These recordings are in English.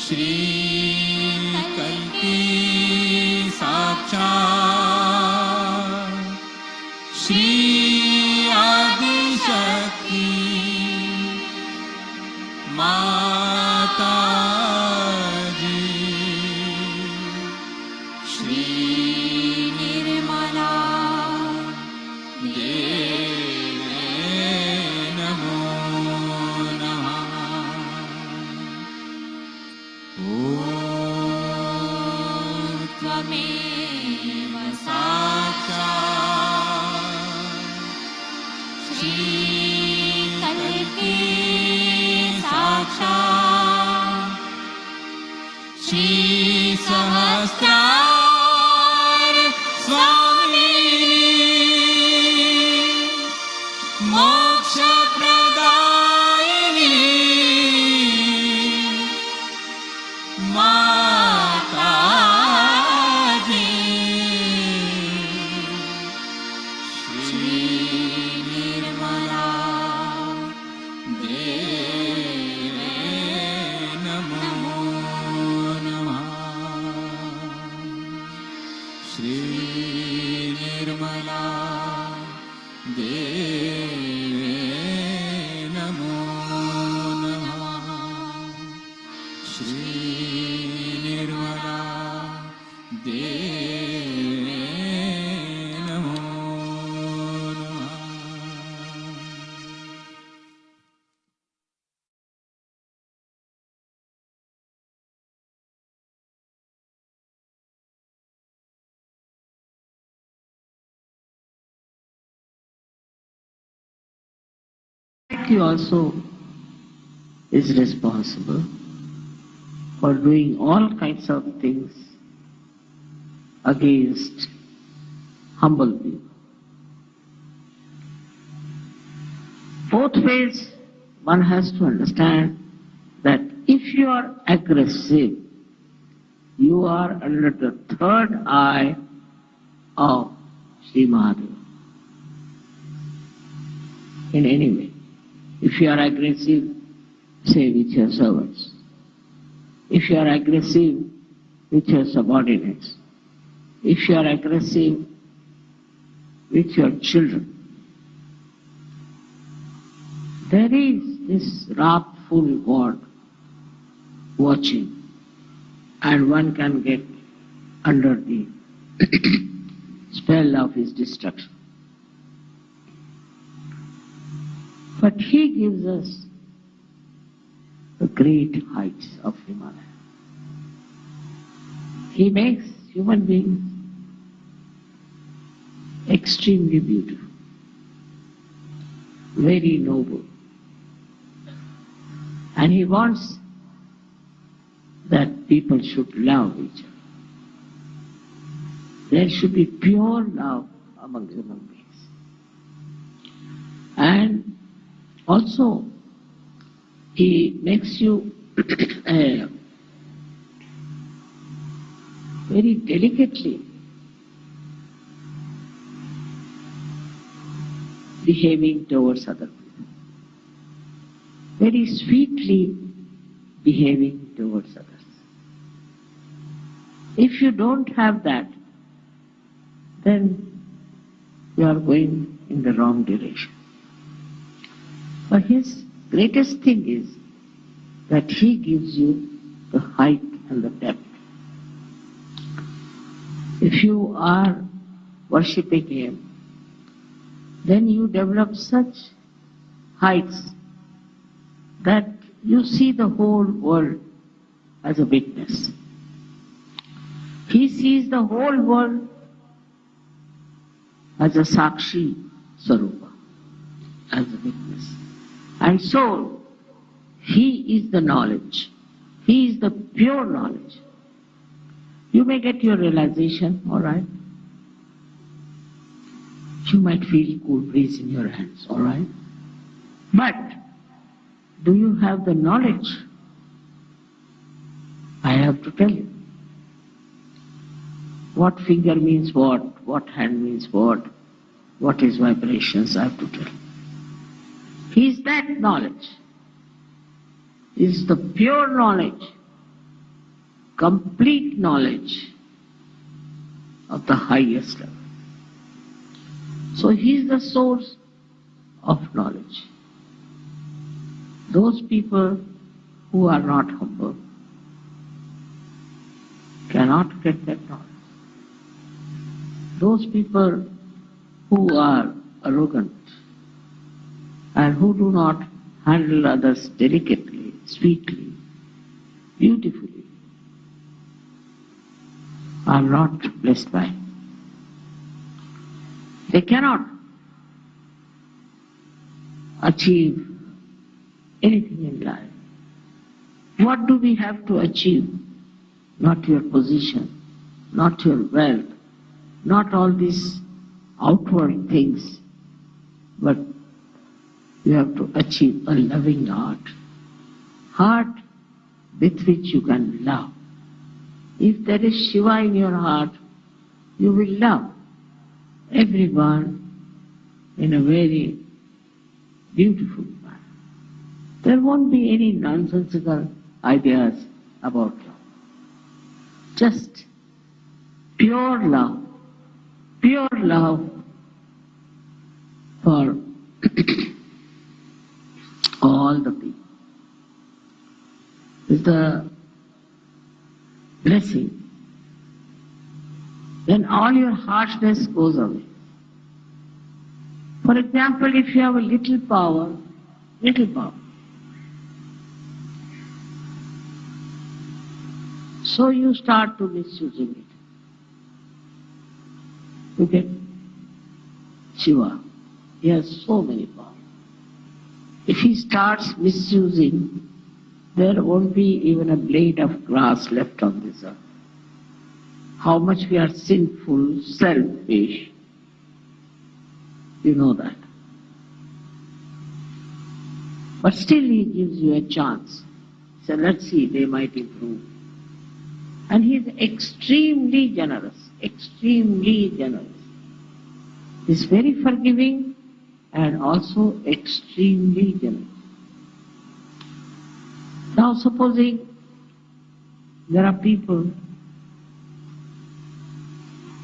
श्री कल्की साक्षात् श्री आदिशक्ति माता जी श्री निर्मला देवे नमो नमः। ॐ त्वमेव साक्षात् श्री कल्की साक्षात् श्री सहस्रार स्वामिनी मोक्ष प्रदायिनी माता जी श्री निर्मला देवे नमो नमः। श्री निर्मला देवे नमो नमः। श्री निर्मला देवे नमो नमः। He also is responsible for doing all kinds of things against humble people. Both ways, one has to understand that if you are aggressive, you are under the third eye of Shri Mahadeva. In any way. If you are aggressive, say with your servants. If you are aggressive with your subordinates. If you are aggressive with your children. There is this wrathful God watching, and one can get under the spell of his destruction. But he gives us the great heights of Himalaya. He makes human beings extremely beautiful, very noble. And he wants that people should love each other. There should be pure love among human beings. And also, he makes you very delicately behaving towards other people, very sweetly behaving towards others. If you don't have that, then you are going in the wrong direction. But his greatest thing is that he gives you the height and the depth. If you are worshipping him, then you develop such heights that you see the whole world as a witness. He sees the whole world as a Sakshi Sarupa, as a witness. And so, he is the knowledge. He is the pure knowledge. You may get your realization, all right? You might feel cool breeze in your hands, all right? But, do you have the knowledge? I have to tell you. What finger means what hand means what is vibrations, I have to tell you. He is that knowledge. He is the pure knowledge. complete knowledge of the highest level. So he is the source of knowledge. Those people who are not humble cannot get that knowledge. Those people who are arrogant and who do not handle others delicately, sweetly, beautifully, are not blessed by. They cannot achieve anything in life. What do we have to achieve? Not your position, not your wealth, not all these outward things, but you have to achieve a loving heart with which you can love. If there is Shiva in your heart, you will love everyone in a very beautiful manner. There won't be any nonsensical ideas about love. Just pure love for all the people is the blessing. Then all your harshness goes away. For example, if you have a little power, so you start to misusing it. Look at Shiva. He has so many powers. If he starts misusing, there won't be even a blade of grass left on this earth. How much we are sinful, selfish, you know that. But still he gives you a chance. So let's see, they might improve. And he is extremely generous, extremely generous. He is very forgiving and also extremely generous. Now supposing there are people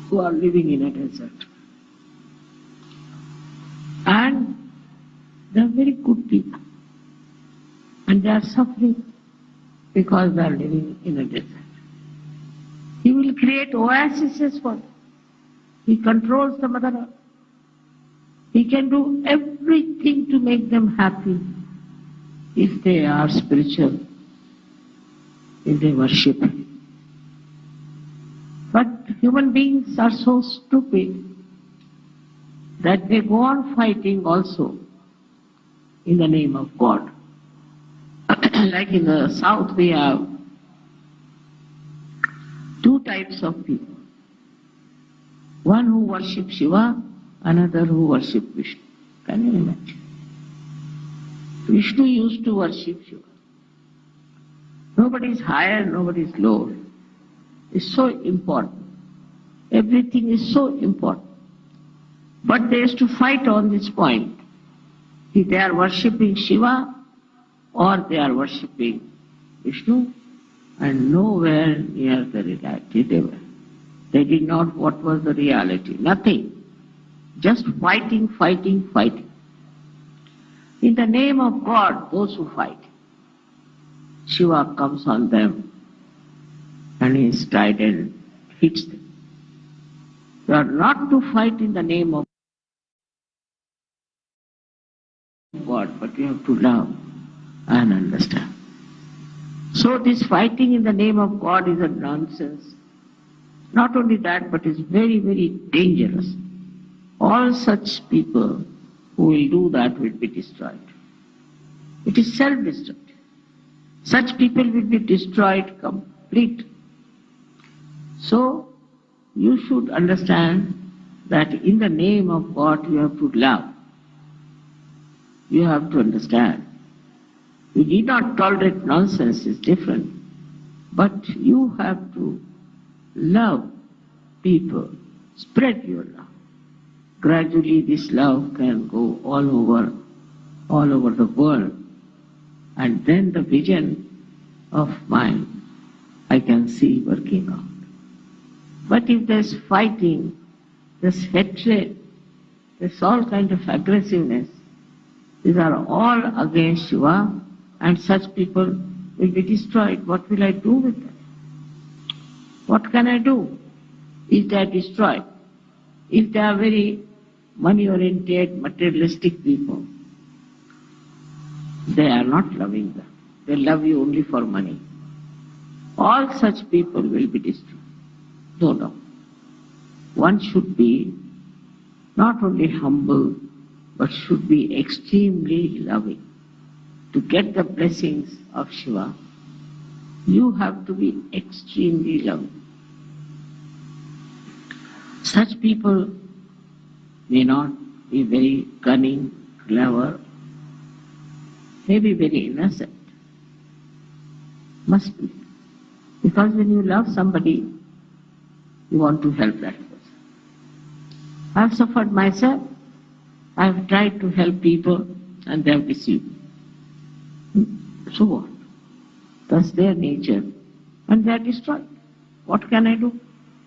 who are living in a desert and they are very good people and they are suffering because they are living in a desert. He will create oases for them. He controls the Mother Earth. He can do everything to make them happy if they are spiritual, if they worship Him. But human beings are so stupid that they go on fighting also in the name of God. Like in the south we have two types of people. One who worship Shiva, another who worship Vishnu. Can you imagine? Vishnu used to worship Shiva. Nobody is higher, nobody is lower. It's so important. Everything is so important. But they used to fight on this point. If they are worshipping Shiva or they are worshipping Vishnu, and nowhere near the reality they were. They did not what was the reality, nothing. Just fighting. In the name of God, those who fight, Shiva comes on them and his trident hits them. You are not to fight in the name of God, but you have to love and understand. So this fighting in the name of God is a nonsense. Not only that, but is very, very dangerous. All such people who will do that will be destroyed. It is self-destructive. Such people will be destroyed completely. So you should understand that in the name of God you have to love. You have to understand. You need not tolerate nonsense, it's different. But you have to love people, spread your love. Gradually this love can go all over the world. And then the vision of mine, I can see working out. But if there's fighting, there's hatred, there's all kind of aggressiveness, these are all against Shiva, and such people will be destroyed. What will I do with them? What can I do if they are destroyed? If they are very money-oriented, materialistic people, they are not loving them. They love you only for money. All such people will be destroyed. No. One should be not only humble, but should be extremely loving. To get the blessings of Shiva, you have to be extremely loving. Such people may not be very cunning, clever, may be very innocent. Must be. Because when you love somebody, you want to help that person. I have suffered myself. I have tried to help people and they have deceived me. So what? That's their nature. And they are destroyed. What can I do?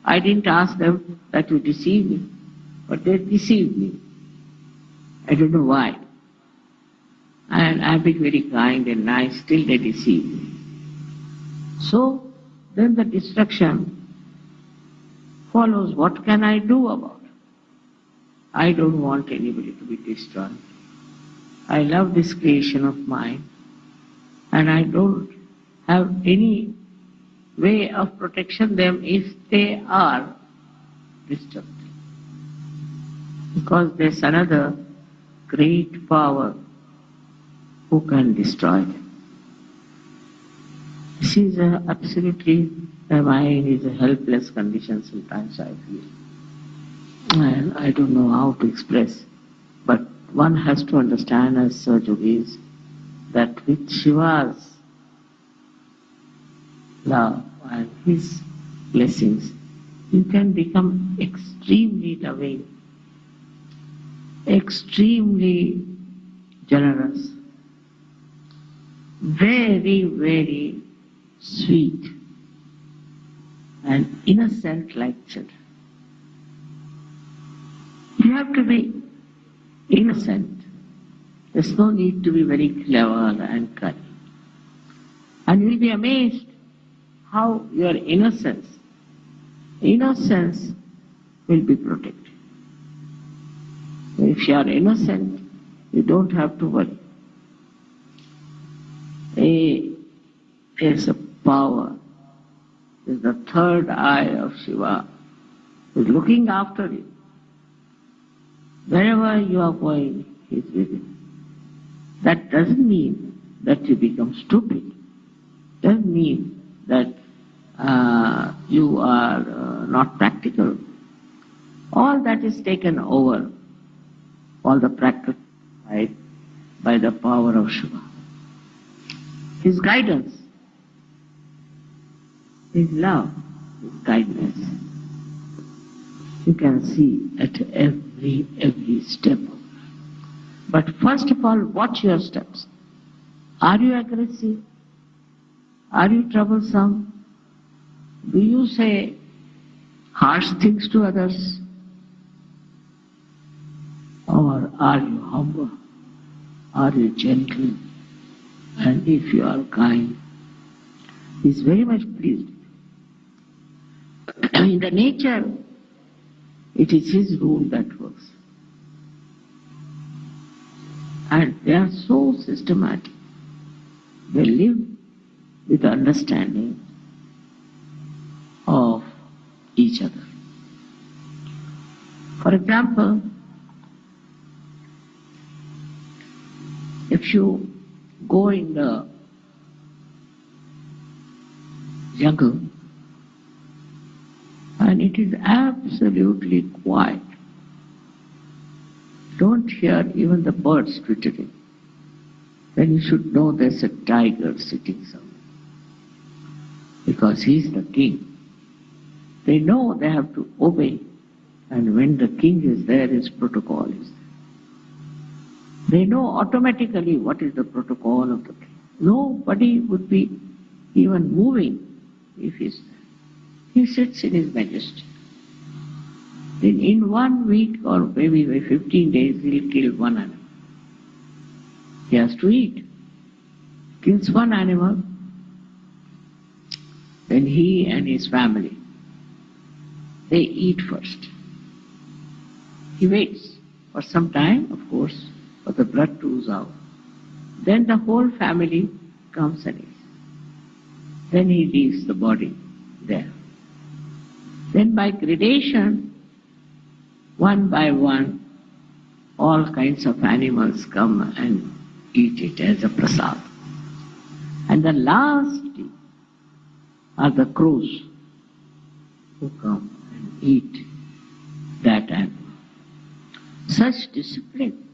I didn't ask them that you deceive me, but they deceived me. I don't know why. And I've been very kind and nice, still they deceive me. So then the destruction follows. What can I do about it? I don't want anybody to be destroyed. I love this creation of mine, and I don't have any way of protection them if they are destructive. Because there's another great power who can destroy them. This is absolutely, the mind is a helpless condition sometimes, I feel. And I don't know how to express, but one has to understand as yogis that with Shiva's love and his blessings, you can become extremely loving, extremely generous, very, very sweet and innocent like children. You have to be innocent. There's no need to be very clever and cunning. And you'll be amazed how your innocence will be protected. If you are innocent, you don't have to worry. There's a power, there's the third eye of Shiva, who's looking after you. Wherever you are going, He is with you. That doesn't mean that you become stupid. Doesn't mean that you are not practical. All that is taken over, all the practical side, by the power of Shiva. His guidance, His love, His kindness, you can see at every step. But first of all, watch your steps. Are you aggressive? Are you troublesome? Do you say harsh things to others? Or are you humble? Are you gentle? And if you are kind, He is very much pleased. In the nature, it is His rule that works. And they are so systematic. They live with the understanding of each other. For example, if you go in the jungle and it is absolutely quiet, don't hear even the birds twittering, then you should know there's a tiger sitting somewhere. Because he's the king. They know they have to obey, and when the king is there, his protocol is there. They know automatically what is the protocol of the king. Nobody would be even moving if he sits in his majesty. Then in 1 week or maybe by 15 days, he'll kill one animal. He has to eat. Kills one animal, then he and his family, they eat first. He waits for some time, of course, for the blood to ooze out. Then the whole family comes and eats. Then he leaves the body there. Then by gradation, one by one, all kinds of animals come and eat it as a prasad. And the last are the crows who come and eat that animal. Such discipline,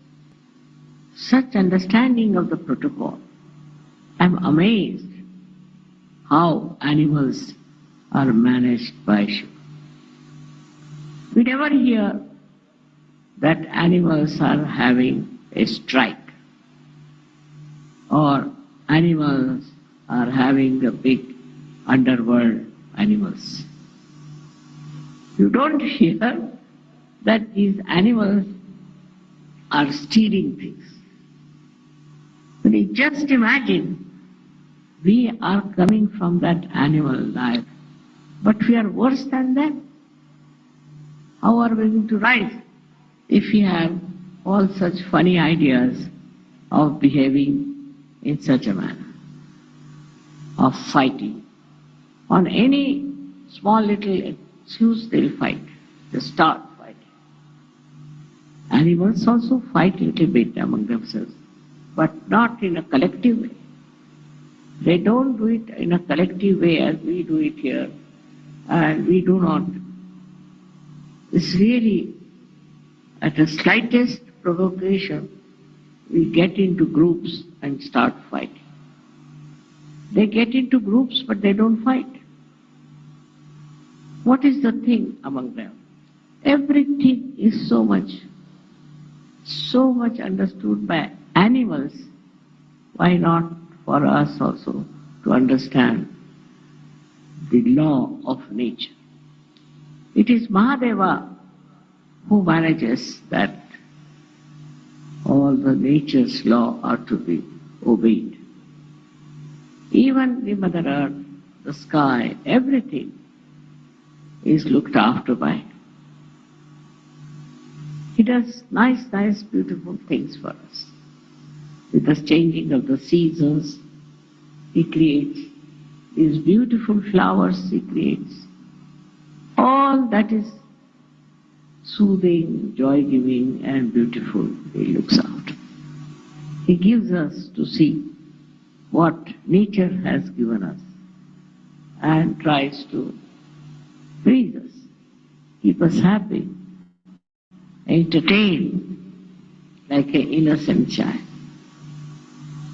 such understanding of the protocol. I'm amazed how animals are managed by Shiva. We never hear that animals are having a strike or animals are having the big underworld animals. You don't hear that these animals are stealing things. When you just imagine, we are coming from that animal life, but we are worse than them. How are we going to rise if we have all such funny ideas of behaving in such a manner, of fighting? On any small little excuse they'll fight. They start fighting. Animals also fight a little bit among themselves, but not in a collective way. They don't do it in a collective way as we do it here, and we do not. It's really, at the slightest provocation, we get into groups and start fighting. They get into groups, but they don't fight. What is the thing among them? Everything is so much understood by animals. Why not for us also to understand the law of nature? It is Mahadeva who manages that all the nature's law are to be obeyed. Even the Mother Earth, the sky, everything is looked after by him. He does nice, beautiful things for us. With the changing of the seasons, he creates these beautiful flowers, he creates. All that is soothing, joy-giving and beautiful, he looks after. He gives us to see what nature has given us and tries to please us, keep us happy, entertain like an innocent child.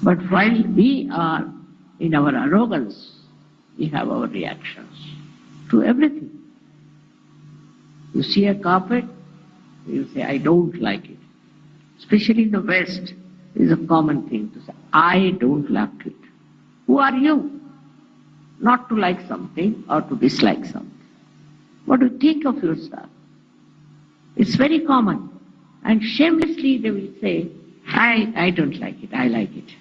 But while we are in our arrogance, we have our reactions to everything. You see a carpet, you say, I don't like it. Especially in the West, it is a common thing to say, I don't like it. Who are you not to like something or to dislike something? What do you think of yourself? It's very common. And shamelessly they will say, I don't like it, I like it.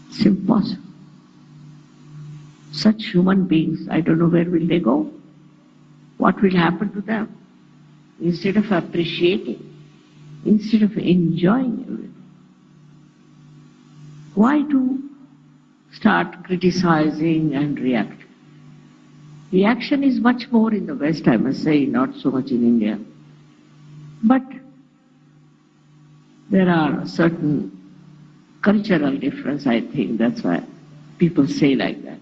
It's impossible. Such human beings, I don't know where will they go. What will happen to them? Instead of appreciating, instead of enjoying everything. Why to start criticizing and reacting? Reaction is much more in the West, I must say, not so much in India. But there are certain cultural difference, I think. That's why people say like that.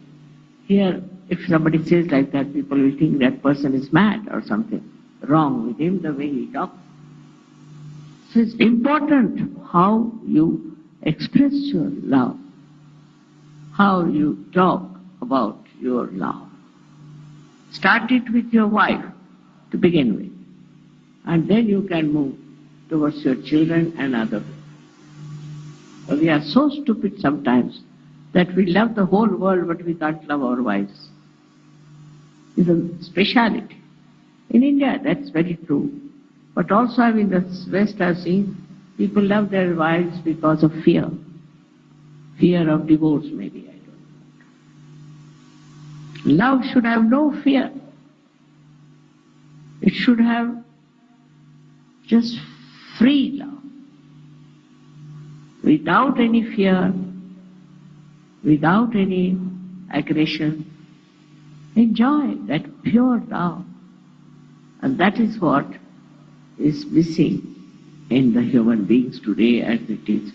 Here, if somebody says like that, people will think that person is mad or something wrong with him, the way he talks. So it's important how you express your love, how you talk about your love. Start it with your wife to begin with, and then you can move towards your children and others. We are so stupid sometimes that we love the whole world but we can't love our wives. It's a speciality. In India, that's very true. But also in the West, I've seen people love their wives because of fear. Fear of divorce, maybe, I don't know. Love should have no fear. It should have just free love. Without any fear, without any aggression. Enjoy that pure love. And that is what is missing in the human beings today as it is.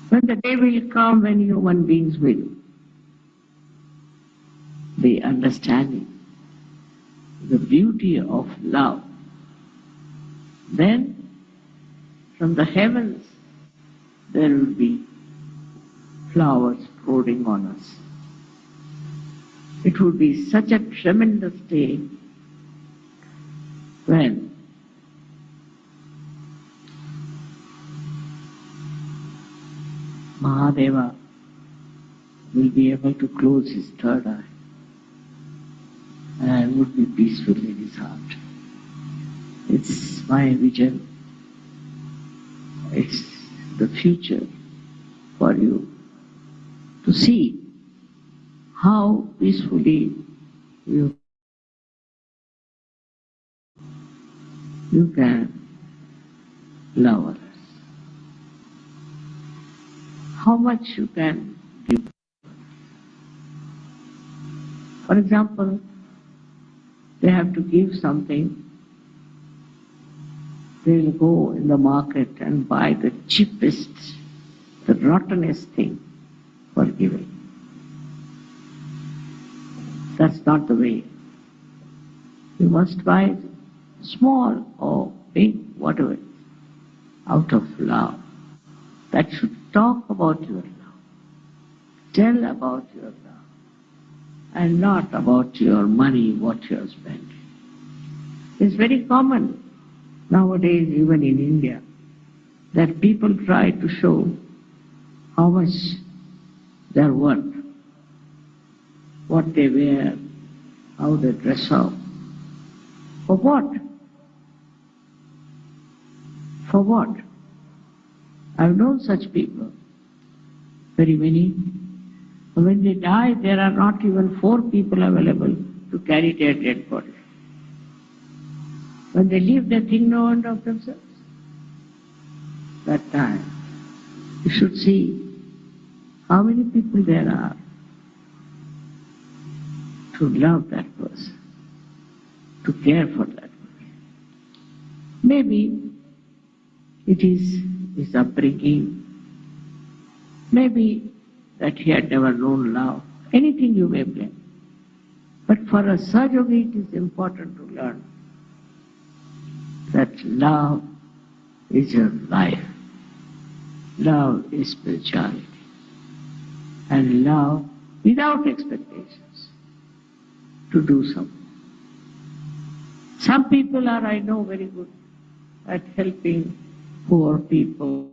When the day will come when human beings will be understanding the beauty of love, then from the heavens there will be flowers pouring on us. It would be such a tremendous day when Mahadeva will be able to close his third eye and would be peaceful in his heart. It's my vision. It's the future for you to see how peacefully you can love others. How much you can give. For example, they have to give something, they will go in the market and buy the cheapest, the rottenest thing for giving. That's not the way. You must buy small or big, whatever, out of love. That should talk about your love, tell about your love, and not about your money, what you are spending. It's very common nowadays, even in India, that people try to show how much they are worth, what they wear, how they dress up. For what? For what? I've known such people, very many. When they die, there are not even 4 people available to carry their dead body. When they leave, they think no one of themselves. That time, you should see how many people there are to love that person, to care for that person. Maybe it is his upbringing, maybe that he had never known love. Anything you may blame. But for a Sahaja, it is important to learn that love is your life. Love is spirituality. And love without expectations to do something. Some people are, I know, very good at helping poor people,